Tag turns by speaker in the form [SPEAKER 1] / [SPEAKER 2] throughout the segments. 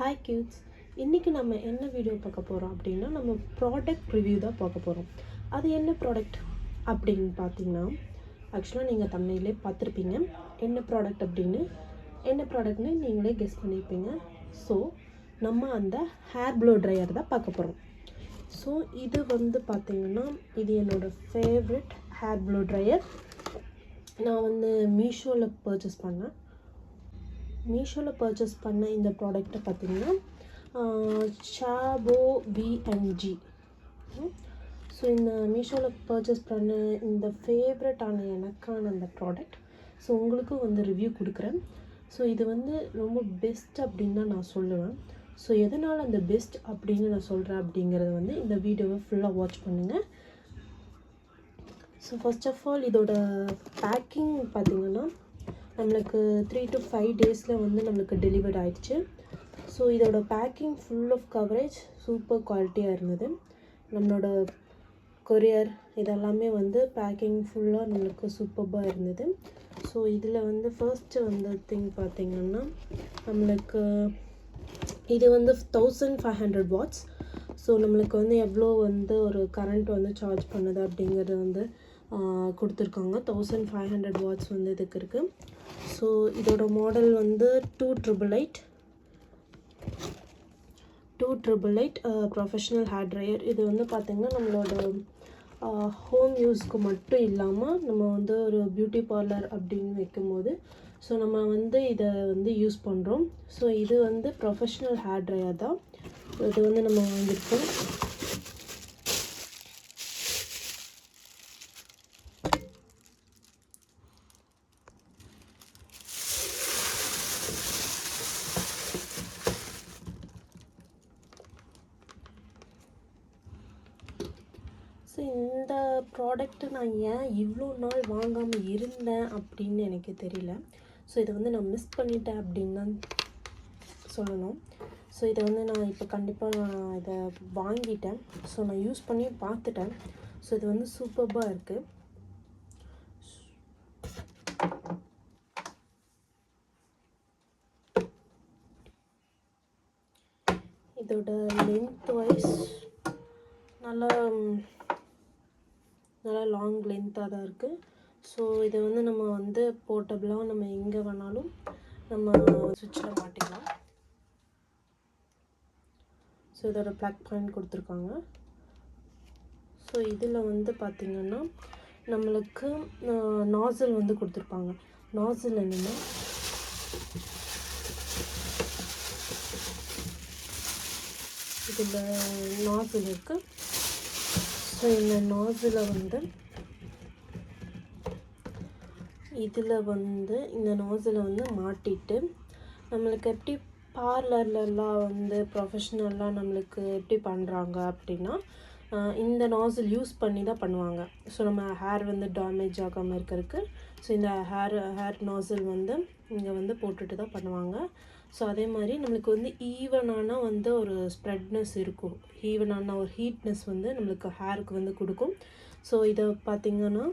[SPEAKER 1] Hi கியூட்ஸ், இன்றைக்கி நம்ம என்ன வீடியோ பார்க்க போகிறோம் அப்படின்னா நம்ம ப்ராடக்ட் ரிவ்யூ தான் பார்க்க போகிறோம். அது என்ன ப்ராடக்ட் அப்படின்னு பார்த்தீங்கன்னா, ஆக்சுவலாக நீங்கள் தமிழ்லேயே பார்த்துருப்பீங்க என்ன ப்ராடக்ட் அப்படின்னு. என்ன ப்ராடக்ட்னு நீங்களே கெஸ் பண்ணியிருப்பீங்க. ஸோ நம்ம அந்த ஹேர் ப்ளோ ட்ரையர் தான் பார்க்க போகிறோம். ஸோ இது வந்து பார்த்திங்கன்னா இது என்னோடய ஃபேவரட் ஹேர் ப்ளோ ட்ரையர். நான் வந்து மீஷோவில் பர்ச்சேஸ் பண்ண இந்த ப்ராடக்ட்டை பார்த்திங்கன்னா ஷாபோ விஎன்ஜி. ஸோ இந்த மீஷோவில் பர்ச்சேஸ் பண்ண இந்த ஃபேவரட்டான எனக்கான அந்த ப்ராடக்ட். ஸோ உங்களுக்கும் வந்து ரிவ்யூ கொடுக்குறேன். ஸோ இது வந்து ரொம்ப பெஸ்ட் அப்படின்னு தான் நான் சொல்லுவேன். ஸோ எதனால் அந்த பெஸ்ட் அப்படின்னு நான் சொல்கிறேன் அப்படிங்கிறத வந்து இந்த வீடியோவை ஃபுல்லாக வாட்ச் பண்ணுங்கள். ஸோ ஃபர்ஸ்ட் ஆஃப் ஆல் இதோட பேக்கிங் பார்த்திங்கன்னா நம்மளுக்கு 3 to 5 டேஸில் வந்து நம்மளுக்கு டெலிவர்ட் ஆகிடுச்சு. ஸோ இதோட packing full of coverage super குவாலிட்டியாக இருந்தது. நம்மளோட கொரியர் இதெல்லாமே வந்து பேக்கிங் ஃபுல்லாக நம்மளுக்கு சூப்பராக இருந்தது. ஸோ இதில் வந்து ஃபர்ஸ்ட்டு வந்து திங் பார்த்திங்கன்னா நம்மளுக்கு இது வந்து 1500 watts. ஸோ நம்மளுக்கு வந்து எவ்வளோ வந்து ஒரு கரண்ட் வந்து சார்ஜ் பண்ணுது அப்படிங்கிறது வந்து கொடுத்துருக்காங்க. 1500 watts வந்து இதுக்கு இருக்குது. ஸோ இதோட மாடல் வந்து 2888 ப்ரொஃபஷ்னல் ஹேர் ட்ரையர். இது வந்து பார்த்திங்கன்னா நம்மளோட ஹோம் யூஸ்க்கு மட்டும் இல்லாமல் நம்ம வந்து ஒரு பியூட்டி பார்லர் அப்படின்னு வைக்கும்போது ஸோ நம்ம வந்து இதை வந்து யூஸ் பண்ணுறோம். ஸோ இது வந்து ப்ரொஃபஷ்னல் ஹேர் ட்ரையர் தான். இது வந்து நம்ம வாங்கியிருக்கோம். ஸோ இந்த ப்ராடக்ட்டு நான் ஏன் இவ்வளோ நாள் வாங்காமல் இருந்தேன் அப்படின்னு எனக்கு தெரியல. ஸோ இதை வந்து நான் மிஸ் பண்ணிட்டேன் அப்படின்னு தான் சொல்லணும். ஸோ இதை வந்து நான் இப்போ கண்டிப்பாக நான் இதை வாங்கிட்டேன். ஸோ நான் யூஸ் பண்ணி பார்த்துட்டேன். ஸோ இது வந்து சூப்பராக இருக்குது. இதோட லென்த் வைஸ் நல்லா லாங் லென்த்தாக தான் இருக்குது. ஸோ இதை வந்து நம்ம வந்து போர்ட்டபிளாக நம்ம எங்கே வேணாலும் நம்ம சுவிட்சில் மாட்டிக்கலாம். ஸோ இதோட ப்ளக் பாயிண்ட் கொடுத்துருக்காங்க. ஸோ இதில் வந்து பார்த்திங்கன்னா நம்மளுக்கு நாசில் வந்து கொடுத்துருப்பாங்க. நாசில் என்னென்னா இதில் நாசில் இருக்குது. ஸோ இந்த நாசிலை வந்து இந்த நாசிலை வந்து மாட்டிட்டு நம்மளுக்கு எப்படி பார்லர்லலாம் வந்து ப்ரொஃபஷ்னலாக நம்மளுக்கு எப்படி பண்ணுறாங்க அப்படின்னா இந்த நாசில் யூஸ் பண்ணி தான் பண்ணுவாங்க. ஸோ நம்ம ஹேர் வந்து டேமேஜ் ஆகாமல் இருக்கிறதுக்கு ஸோ இந்த ஹேர் நாசில் வந்து இங்கே வந்து போட்டுட்டு தான் பண்ணுவாங்க. ஸோ அதே மாதிரி நம்மளுக்கு வந்து ஈவனான வந்து ஒரு ஸ்ப்ரெட்னஸ் இருக்கும். ஈவனான ஒரு ஹீட்னஸ் வந்து நம்மளுக்கு ஹேருக்கு வந்து கொடுக்கும். ஸோ இதை பார்த்திங்கன்னா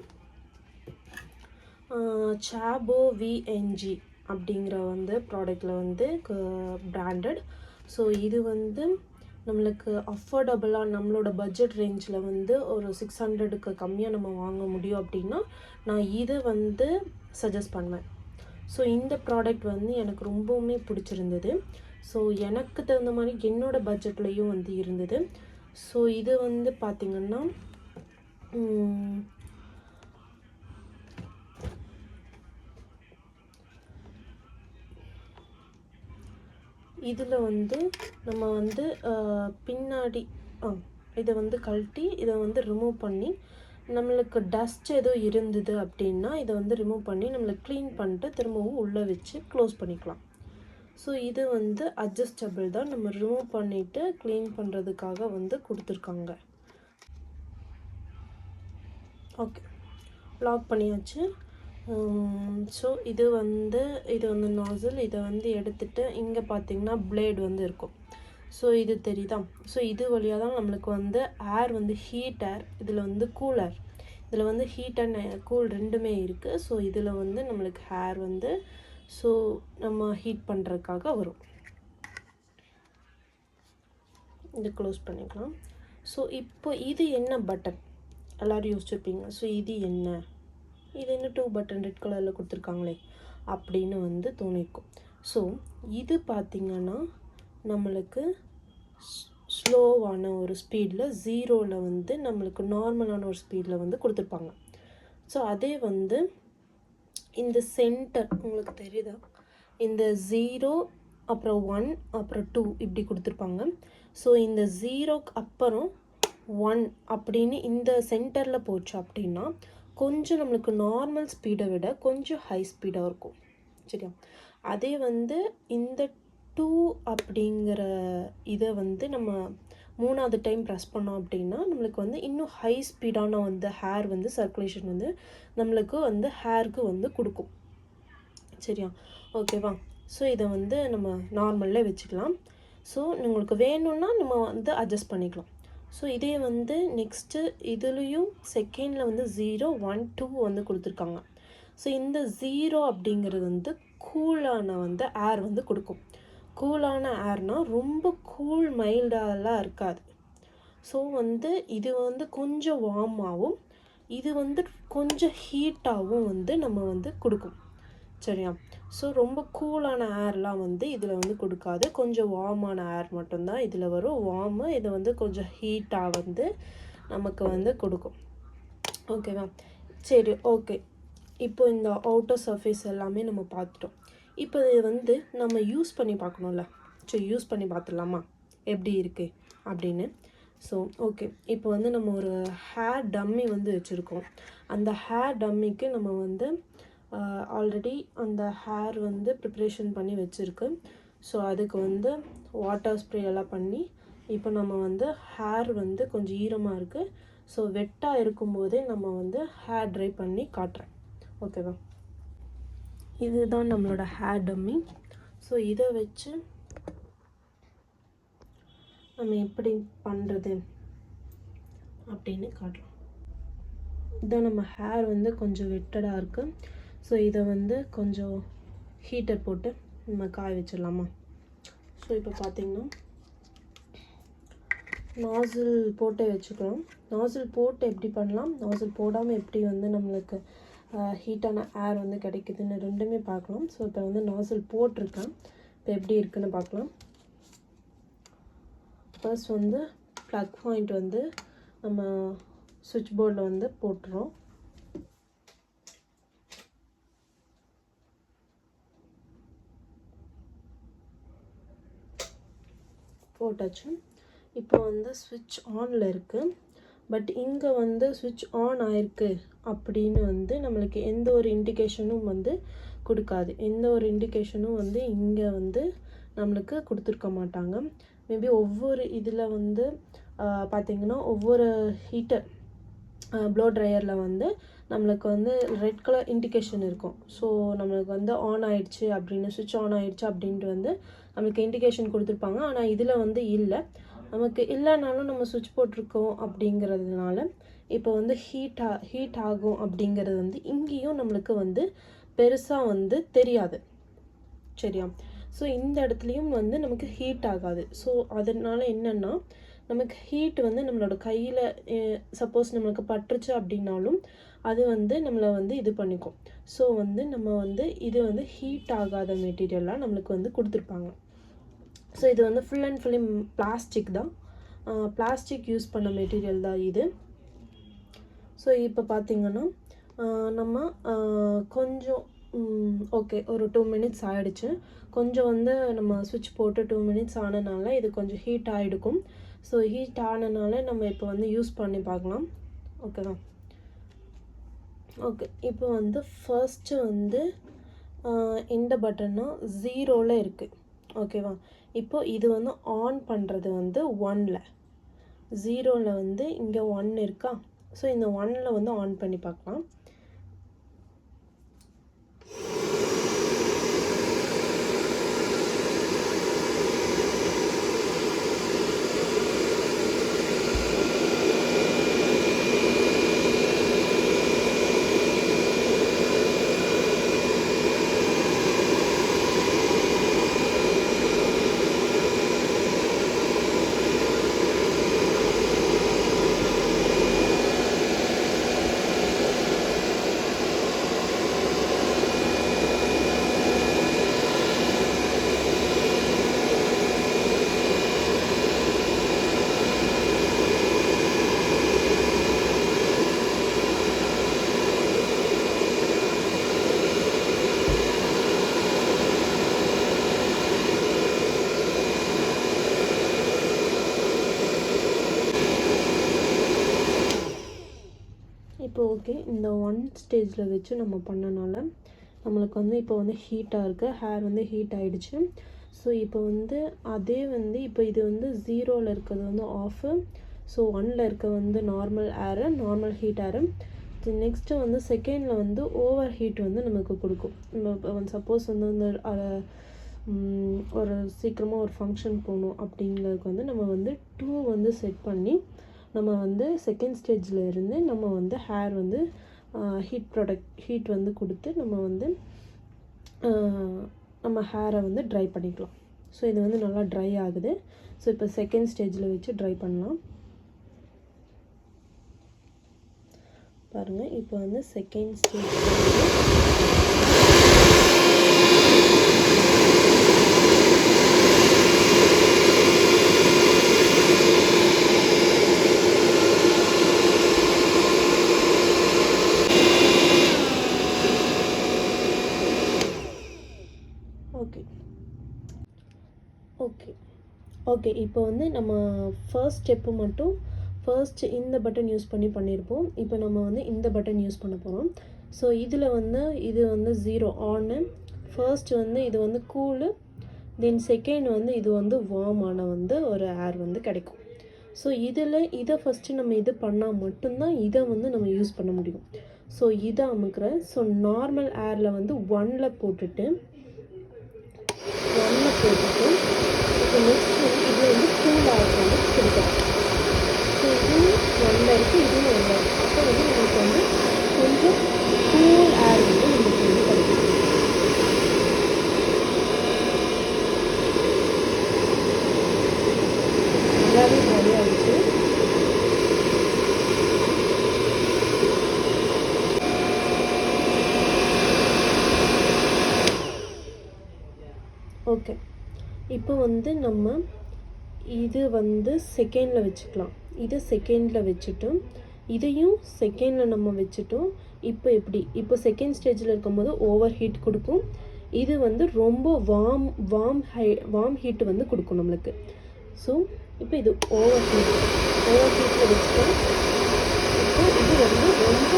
[SPEAKER 1] ஷாபோ விஎன்ஜி அப்படிங்கிற வந்து ப்ராடக்டில் வந்து பிராண்டட். ஸோ இது வந்து நம்மளுக்கு அஃபோர்டபுளாக நம்மளோட பட்ஜெட் ரேஞ்சில் வந்து ஒரு 600க்கு கம்மியாக நம்ம வாங்க முடியும் அப்படின்னா நான் இதை வந்து சஜஸ்ட் பண்ணுவேன். ஸோ இந்த ப்ராடக்ட் வந்து எனக்கு ரொம்பவுமே பிடிச்சிருந்தது. ஸோ எனக்கு தகுந்த மாதிரி என்னோடய பட்ஜெட்லேயும் வந்து இருந்தது. ஸோ இது வந்து பார்த்திங்கன்னா இதில் வந்து நம்ம வந்து பின்னாடி இதை வந்து கழட்டி இதை வந்து ரிமூவ் பண்ணி நம்மளுக்கு டஸ்ட் ஏதோ இருந்தது அப்படின்னா இதை வந்து ரிமூவ் பண்ணி நம்மளுக்கு க்ளீன் பண்ணிட்டு திரும்பவும் உள்ளே வச்சு க்ளோஸ் பண்ணிக்கலாம். ஸோ இது வந்து அட்ஜஸ்டபிள் தான். நம்ம ரிமூவ் பண்ணிவிட்டு க்ளீன் பண்ணுறதுக்காக வந்து கொடுத்துருக்காங்க. ஓகே, லாக் பண்ணியாச்சு. ஸோ இது வந்து நாசில். இதை வந்து எடுத்துகிட்டு இங்கே பார்த்திங்கன்னா பிளேடு வந்து இருக்கும். ஸோ இது தெரியுதா? ஸோ இது வழியாக தான் நம்மளுக்கு வந்து ஏர் வந்து ஹீட் ஏர், இதில் வந்து கூல் ஏர், இதில் வந்து ஹீட் அண்ட் கூல் ரெண்டுமே இருக்குது. ஸோ இதில் வந்து நம்மளுக்கு ஹேர் வந்து ஸோ நம்ம ஹீட் பண்ணுறதுக்காக வரும். இதை க்ளோஸ் பண்ணிக்கலாம். ஸோ இப்போ இது என்ன பட்டன் எல்லோரும் யோசிச்சுருப்பீங்க. ஸோ இது என்ன, இது என்ன 2 பட்டன் ரெட் கலரில் கொடுத்துருக்காங்களே அப்படின்னு வந்து தோணிருக்கும். ஸோ இது பார்த்திங்கன்னா நம்மளுக்கு ஸ்லோவான ஒரு ஸ்பீடில், 0ல் வந்து நம்மளுக்கு நார்மலான ஒரு ஸ்பீடில் வந்து கொடுத்துருப்பாங்க. ஸோ அதே வந்து இந்த சென்டர் உங்களுக்கு தெரியுதா, இந்த 0 அப்புறம் 1 அப்புறம் 2 இப்படி கொடுத்துருப்பாங்க. ஸோ இந்த 0க்கு அப்புறம் 1 அப்படின்னு இந்த சென்டரில் போச்சு அப்படின்னா கொஞ்சம் நம்மளுக்கு நார்மல் ஸ்பீடை விட கொஞ்சம் ஹை ஸ்பீடாக இருக்கும். சரியா? அதே வந்து இந்த 2 அப்படிங்கிற இதை வந்து நம்ம 3வது டைம் ப்ரெஸ் பண்ணோம் அப்படின்னா நம்மளுக்கு வந்து இன்னும் ஹை ஸ்பீடான வந்து ஹேர் வந்து சர்க்குலேஷன் வந்து நம்மளுக்கு வந்து ஹேருக்கு வந்து கொடுக்கும். சரியா? ஓகேவா? ஸோ இதை வந்து நம்ம நார்மலில் வச்சுக்கலாம். ஸோ உங்களுக்கு வேணும்னா நம்ம வந்து அட்ஜஸ்ட் பண்ணிக்கலாம். ஸோ இதே வந்து நெக்ஸ்ட்டு இதுலேயும் செகண்டில் வந்து 0 1 2 வந்து கொடுத்துருக்காங்க. ஸோ இந்த 0 அப்படிங்கிறது வந்து கூலான வந்து ஏர் வந்து கொடுக்கும். கூலான ஏர்னால் ரொம்ப கூல் மைல்டாலாம் இருக்காது. ஸோ வந்து இது வந்து கொஞ்சம் வார்மாகவும் இது வந்து கொஞ்சம் ஹீட்டாகவும் வந்து நம்ம வந்து கொடுக்கும். சரியா? ஸோ ரொம்ப கூலான ஏர்லாம் வந்து இதில் வந்து கொடுக்காது. கொஞ்சம் வார்மான ஏர் மட்டும்தான் இதில் வரும். வார்மு இது வந்து கொஞ்சம் ஹீட்டாக வந்து நமக்கு வந்து கொடுக்கும். ஓகேவா? சரி, ஓகே. இப்போ இந்த அவுட்டர் சர்ஃபேஸ் எல்லாமே நம்ம பார்த்துட்டோம். இப்போ இது வந்து நம்ம யூஸ் பண்ணி பார்க்கணும்ல. சரி, யூஸ் பண்ணி பார்த்துடலாமா எப்படி இருக்குது அப்படின்னு. ஸோ ஓகே, இப்போ வந்து நம்ம ஒரு ஹேர் டம்மி வந்து வச்சுருக்கோம். அந்த ஹேர் டம்மிக்கு நம்ம வந்து ஆல்ரெடி அந்த ஹேர் வந்து ப்ரிப்ரேஷன் பண்ணி வச்சுருக்கு. ஸோ அதுக்கு வந்து வாட்டர் ஸ்ப்ரே எல்லாம் பண்ணி இப்போ நம்ம வந்து ஹேர் வந்து கொஞ்சம் ஈரமாக இருக்குது. ஸோ வெட்டாக இருக்கும்போதே நம்ம வந்து ஹேர் ட்ரை பண்ணி காட்டுறேன். ஓகேவா? இதுதான் நம்மளோட ஹேர் டம்மி. ஸோ இதை வச்சு நம்ம எப்படி பண்ணுறது அப்படின்னு காட்டுறோம். இதான் நம்ம ஹேர் வந்து கொஞ்சம் வெட்டடாக இருக்குது. ஸோ இதை வந்து கொஞ்சம் ஹீட்டர் போட்டு நம்ம காய வச்சிடலாமா. ஸோ இப்போ பார்த்திங்கன்னா நாசில் போட்டே வச்சுக்கலாம். நாசில் போட்டு எப்படி பண்ணலாம், நாசில் போடாமல் எப்படி வந்து நம்மளுக்கு ஹீட்டான ஏர் வந்து கிடைக்குதுன்னு ரெண்டுமே பார்க்கலாம். ஸோ இப்போ வந்து நாசில் போட்டிருக்கேன். இப்போ எப்படி இருக்குன்னு பார்க்கலாம். ஃபர்ஸ்ட் வந்து ப்ளக் பாயிண்ட் வந்து நம்ம சுவிட்ச் போர்டில் வந்து போட்டுறோம். போட்டாச்சு. இப்போ வந்து ஸ்விட்ச் ஆனில் இருக்குது. பட் இங்கே வந்து ஸ்விட்ச் ஆன் ஆயிருக்கு அப்படின்னு வந்து நம்மளுக்கு எந்த ஒரு இண்டிகேஷனும் வந்து கொடுக்காது. எந்த ஒரு இண்டிகேஷனும் வந்து இங்கே வந்து நம்மளுக்கு கொடுத்துருக்க மாட்டாங்க. மேபி ஒவ்வொரு இதில் வந்து பார்த்திங்கன்னா ஒவ்வொரு ஹீட்டர் ப்ளோ ட்ரையரில் வந்து நம்மளுக்கு வந்து ரெட் கலர் இண்டிகேஷன் இருக்கும். ஸோ நம்மளுக்கு வந்து ஆன் ஆகிடுச்சு அப்படின்னு, ஸ்விட்ச் ஆன் ஆகிடுச்சு அப்படின்ட்டு வந்து நம்மளுக்கு இண்டிகேஷன் கொடுத்துருப்பாங்க. ஆனால் இதில் வந்து இல்லை. நமக்கு இல்லைனாலும் நம்ம சுவிட்ச் போட்டிருக்கோம் அப்படிங்கிறதுனால இப்போ வந்து ஹீட் ஆகும் அப்படிங்கிறது வந்து இங்கேயும் நம்மளுக்கு வந்து பெருசாக வந்து தெரியாது. சரியா? ஸோ இந்த இடத்துலையும் வந்து நமக்கு ஹீட் ஆகாது. ஸோ அதனால என்னென்னா நமக்கு ஹீட் வந்து நம்மளோட கையில் சப்போஸ் நம்மளுக்கு பட்டுருச்சு அப்படின்னாலும் அது வந்து நம்மளை வந்து இது பண்ணிக்கும். ஸோ வந்து நம்ம வந்து இது வந்து ஹீட் ஆகாத மெட்டீரியலாக நம்மளுக்கு வந்து கொடுத்துருப்பாங்க. ஸோ இது வந்து ஃபுல் அண்ட் ஃபுல்லி பிளாஸ்டிக் தான். பிளாஸ்டிக் யூஸ் பண்ண மெட்டீரியல் தான் இது. ஸோ இப்போ பார்த்திங்கன்னா நம்ம கொஞ்சம் ஓகே ஒரு 2 மினிட்ஸ் ஆகிடுச்சு. கொஞ்சம் வந்து நம்ம ஸ்விட்ச் போட்டு 2 மினிட்ஸ் ஆனனால இது கொஞ்சம் ஹீட் ஆகிடுக்கும். ஸோ ஹீட் ஆனனால நம்ம இப்போ வந்து யூஸ் பண்ணி பார்க்கலாம். ஓகேவா? ஓகே, இப்போ வந்து ஃபர்ஸ்ட்டு வந்து இந்த பட்டன்னா 0ல் இருக்குது. ஓகேவா? இப்போ இது வந்து ஆன் பண்ணுறது வந்து 1ல், 0ல் வந்து இங்கே 1 இருக்கா. ஸோ இந்த 1ல் வந்து ஆன் பண்ணி பார்க்கலாம். இப்போ ஓகே, இந்த 1 ஸ்டேஜில் வச்சு நம்ம பண்ணனால நம்மளுக்கு வந்து இப்போ வந்து ஹீட்டாக இருக்குது, ஹேர் வந்து ஹீட் ஆகிடுச்சு. ஸோ இப்போ வந்து அதே வந்து இப்போ இது வந்து 0ல் இருக்கிறது வந்து ஆஃபு, ஸோ 1ல் இருக்க வந்து நார்மல் ஏரு, நார்மல் ஹீட் ஏரு. நெக்ஸ்ட்டு வந்து செகண்டில் வந்து ஓவர் ஹீட் வந்து நமக்கு கொடுக்கும். நம்ம சப்போஸ் வந்து இந்த ஒரு சீக்கிரமாக ஒரு ஃபங்க்ஷன் போகணும் அப்படிங்கிறதுக்கு வந்து நம்ம வந்து 2 வந்து செட் பண்ணி நம்ம வந்து செகண்ட் ஸ்டேஜில் இருந்து நம்ம வந்து ஹேர் வந்து ஹீட் வந்து கொடுத்து நம்ம வந்து நம்ம ஹேரை வந்து ட்ரை பண்ணிக்கலாம். ஸோ இது வந்து நல்லா ட்ரை ஆகுது. ஸோ இப்போ செகண்ட் ஸ்டேஜில் வச்சு ட்ரை பண்ணலாம். பாருங்கள், இப்போ வந்து செகண்ட் ஸ்டேஜ் ஓகே இப்போ வந்து நம்ம ஃபர்ஸ்ட் ஸ்டெப்பு மட்டும் இந்த பட்டன் யூஸ் பண்ணியிருப்போம். இப்போ நம்ம வந்து இந்த பட்டன் யூஸ் பண்ண போகிறோம். ஸோ இதில் வந்து இது வந்து 0 ஆனு, ஃபர்ஸ்ட் வந்து இது வந்து கூலு, தென் செகண்ட் வந்து இது வந்து வார்மான வந்து ஒரு ஏர் வந்து கிடைக்கும். ஸோ இதை ஃபஸ்ட்டு நம்ம இது பண்ணால் மட்டும்தான் இதை வந்து நம்ம யூஸ் பண்ண முடியும். ஸோ இதை அமுக்கிறேன். ஸோ நார்மல் ஏரில் வந்து 1ல் போட்டுட்டு இப்போ நெக்ஸ்ட் வந்து இதில் வந்து கூல் ஏர் வந்து கொடுக்கலாம். ஸோ இதுவும் 1ல் இருக்குது, இதுவும் 1ல் இருக்குது. அப்போ வந்து நமக்கு வந்து கொஞ்சம் கூல் ஏர் வந்து நமக்கு வந்து கிடைக்கும். நல்லாவே ட்ரை ஆகிடுச்சு. ஓகே, இப்போ வந்து நம்ம இது வந்து செகண்டில் வச்சுக்கலாம். இதை செகண்டில் வச்சுட்டோம், இதையும் செகண்டில் நம்ம வச்சுட்டோம். இப்போ இப்போ செகண்ட் ஸ்டேஜில் இருக்கும்போது ஓவர் ஹீட் கொடுக்கும், இது வந்து ரொம்ப வார்ம் ஹீட் வந்து கொடுக்கும் நம்மளுக்கு. ஸோ இப்போ இது ஓவர் ஹீட்டில் வச்சுட்டோம். இப்போ இது வந்து ரொம்ப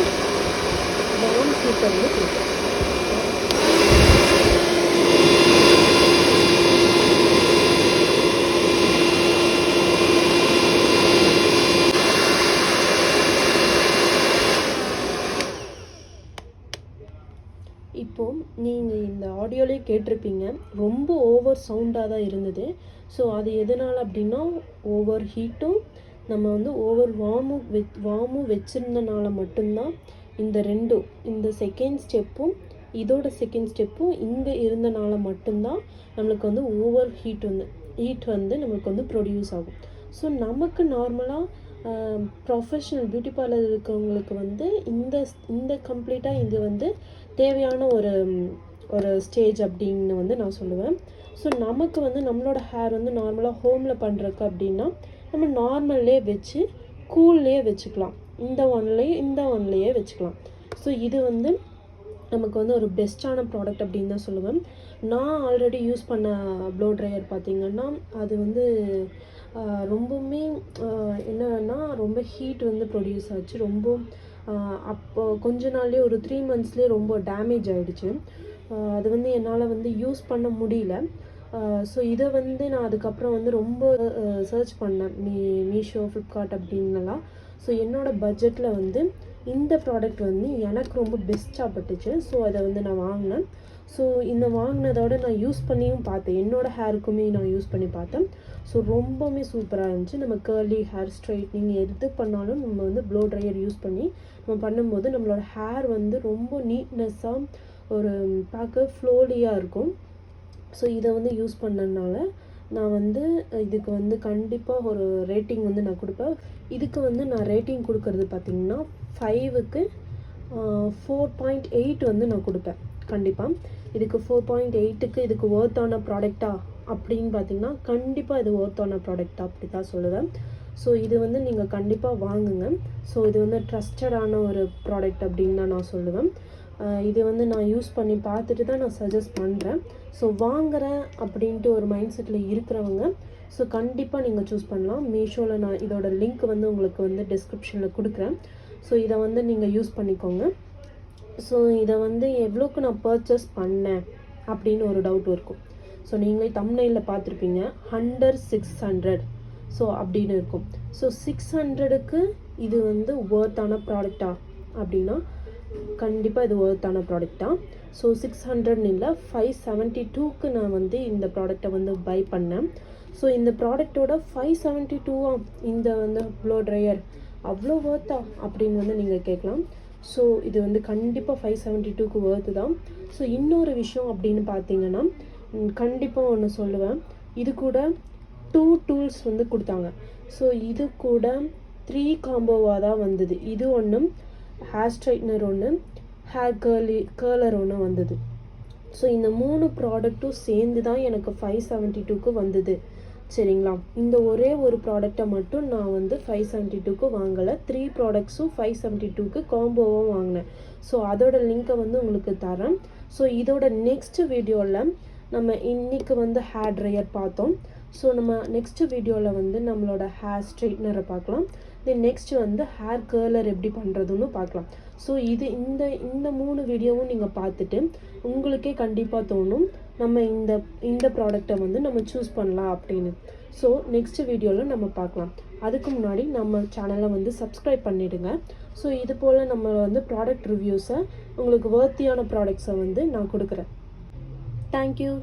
[SPEAKER 1] வார்ம் ஹீட்டை வந்து கொடுக்கும். இப்போது நீங்கள் இந்த ஆடியோலேயே கேட்டிருப்பீங்க, ரொம்ப ஓவர் சவுண்டாக தான் இருந்தது. ஸோ அது எதனால் அப்படின்னா ஓவர் ஹீட்டும் நம்ம வந்து ஓவர் வார்மும் வச்சுருந்தனால மட்டும்தான் இந்த ரெண்டும், இந்த செகண்ட் ஸ்டெப்பும் இதோட செகண்ட் ஸ்டெப்பும் இங்கே இருந்தனால மட்டும்தான் நம்மளுக்கு வந்து ஓவர் ஹீட் வந்து நம்மளுக்கு வந்து ப்ரொடியூஸ் ஆகும். ஸோ நமக்கு நார்மலாக ப்ரொஃபஷ்னல் பியூட்டி பார்லர் இருக்கிறவங்களுக்கு வந்து இந்த கம்ப்ளீட்டாக இது வந்து தேவையான ஒரு ஸ்டேஜ் அப்படின்னு வந்து நான் சொல்லுவேன். ஸோ நமக்கு வந்து நம்மளோட ஹேர் வந்து நார்மலாக ஹோமில் பண்ணுறக்கு அப்படின்னா நம்ம நார்மல்லே வச்சு கூல்லையே வச்சுக்கலாம், இந்த ஒன்லேயே வச்சுக்கலாம். ஸோ இது வந்து நமக்கு வந்து ஒரு பெஸ்ட்டான ப்ராடக்ட் அப்படின்னு தான் சொல்லுவேன். நான் ஆல்ரெடி யூஸ் பண்ண ப்ளோ ட்ரையர் பார்த்திங்கன்னா அது வந்து ரொம்பவுமே என்னன்னா ரொம்ப ஹீட் வந்து ப்ரொடியூஸ் ஆச்சு. ரொம்ப அப்போ கொஞ்ச நாள்லேயே ஒரு 3 monthsலேயே ரொம்ப டேமேஜ் ஆகிடுச்சு. அது வந்து என்னால் வந்து யூஸ் பண்ண முடியல. ஸோ இதை வந்து நான் அதுக்கப்புறம் வந்து ரொம்ப சர்ச் பண்ணேன், மீஷோ, ஃப்ளிப்கார்ட் அப்படின்னுலாம். ஸோ என்னோடய பட்ஜெட்டில் வந்து இந்த ப்ராடக்ட் வந்து எனக்கு ரொம்ப பெஸ்ட்டாக பட்டுச்சு. ஸோ அதை வந்து நான் வாங்கினேன். ஸோ இந்த வாங்கினதோட நான் யூஸ் பண்ணியும் பார்த்தேன், என்னோடய ஹேருக்குமே நான் யூஸ் பண்ணி பார்த்தேன். ஸோ ரொம்பவுமே சூப்பராக இருந்துச்சு. நம்ம கேர்லி ஹேர் ஸ்ட்ரைட்னிங் எது பண்ணாலும் நம்ம வந்து ப்ளோ ட்ரையர் யூஸ் பண்ணி நம்ம பண்ணும்போது நம்மளோட ஹேர் வந்து ரொம்ப நீட்னஸ்ஸாக ஒரு பார்க்க ஃப்ளோலியாக இருக்கும். ஸோ இதை வந்து யூஸ் பண்ணனால நான் வந்து இதுக்கு வந்து கண்டிப்பாக ஒரு ரேட்டிங் வந்து நான் கொடுப்பேன். இதுக்கு வந்து நான் ரேட்டிங் கொடுக்கறது பார்த்திங்கன்னா 5க்கு 4.8 வந்து நான் கொடுப்பேன் கண்டிப்பாக. இதுக்கு 4.8க்கு இதுக்கு ஒர்த்தான ப்ராடக்டா அப்படின்னு பார்த்திங்கன்னா கண்டிப்பாக இது ஒர்த்தான ப்ராடக்டா அப்படி தான் சொல்லுவேன். ஸோ இது வந்து நீங்கள் கண்டிப்பாக வாங்குங்க. ஸோ இது வந்து ட்ரஸ்டடான ஒரு ப்ராடக்ட் அப்படின்னு தான் நான் சொல்லுவேன். இது வந்து நான் யூஸ் பண்ணி பார்த்துட்டு தான் நான் சஜஸ்ட் பண்ணுறேன். ஸோ வாங்குகிறேன் அப்படின்ட்டு ஒரு மைண்ட் செட்டில் இருக்கிறவங்க ஸோ கண்டிப்பாக நீங்கள் சூஸ் பண்ணலாம். மீஷோவில் நான் இதோட லிங்க் வந்து உங்களுக்கு வந்து டிஸ்கிரிப்ஷனில் கொடுக்குறேன். ஸோ இதை வந்து நீங்கள் யூஸ் பண்ணிக்கோங்க. ஸோ இதை வந்து எவ்வளோக்கு நான் பர்ச்சேஸ் பண்ணேன் அப்படின்னு ஒரு டவுட் இருக்கும். ஸோ நீங்களே தம்ப்நெயிலில் பார்த்துருப்பீங்க, 600 ஸோ அப்படின்னு இருக்கும். ஸோ 600க்கு இது வந்து ஒர்த்தான ப்ராடக்டா அப்படின்னா கண்டிப்பாக இது ஒர்த்தான ப்ராடக்ட் தான். ஸோ 600 இல்லை, 572க்கு நான் வந்து இந்த ப்ராடக்டை வந்து பை பண்ணேன். ஸோ இந்த ப்ராடக்டோட 572 இந்த வந்து ப்ளோ ட்ரையர் அவ்வளோ ஒர்த்தா அப்படின்னு வந்து நீங்கள் கேட்கலாம். ஸோ இது வந்து கண்டிப்பாக 572க்கு ஒர்த்து தான். ஸோ இன்னொரு விஷயம் அப்படின்னு பார்த்தீங்கன்னா கண்டிப்பாக ஒன்று சொல்லுவேன், இது கூட 2 டூல்ஸ் வந்து கொடுத்தாங்க. ஸோ இது கூட 3 காம்போவாக தான் வந்தது. இது ஒன்று, ஹேர் ஸ்ட்ரைட்னர் ஒன்று, ஹேர் கேர்லர் ஒன்று வந்தது. ஸோ இந்த 3 ப்ராடக்ட்டும் சேர்ந்து தான் எனக்கு 572க்கு வந்தது. சரிங்களா? இந்த ஒரே ஒரு ப்ராடக்டை மட்டும் நான் வந்து 572க்கு வாங்கலை, 3 ப்ராடக்ட்ஸும் 572க்கு காம்போவும் வாங்கினேன். ஸோ அதோட லிங்க்கை வந்து உங்களுக்கு தரேன். ஸோ இதோட நெக்ஸ்ட் வீடியோவில் நம்ம இன்றைக்கி வந்து ஹேர் ட்ரையர் பார்த்தோம். ஸோ நம்ம நெக்ஸ்ட் வீடியோவில் வந்து நம்மளோட ஹேர் ஸ்ட்ரைட்னரை பார்க்கலாம். தென் நெக்ஸ்ட் வந்து ஹேர் கேர்லர் எப்படி பண்ணுறதுன்னு பார்க்கலாம். ஸோ இந்த 3 வீடியோவும் நீங்கள் பார்த்துட்டு உங்களுக்கே கண்டிப்பாக தோணும் நம்ம இந்த ப்ராடக்டை வந்து நம்ம சூஸ் பண்ணலாம் அப்படின்னு. ஸோ நெக்ஸ்ட் வீடியோவில் நம்ம பார்க்கலாம். அதுக்கு முன்னாடி நம்ம சேனலை வந்து சப்ஸ்கிரைப் பண்ணிவிடுங்க. ஸோ இது போல் நம்ம வந்து ப்ராடக்ட் ரிவ்யூஸை உங்களுக்கு வர்த்தியான ப்ராடக்ட்ஸை வந்து நான் கொடுக்குறேன். தேங்க்யூ.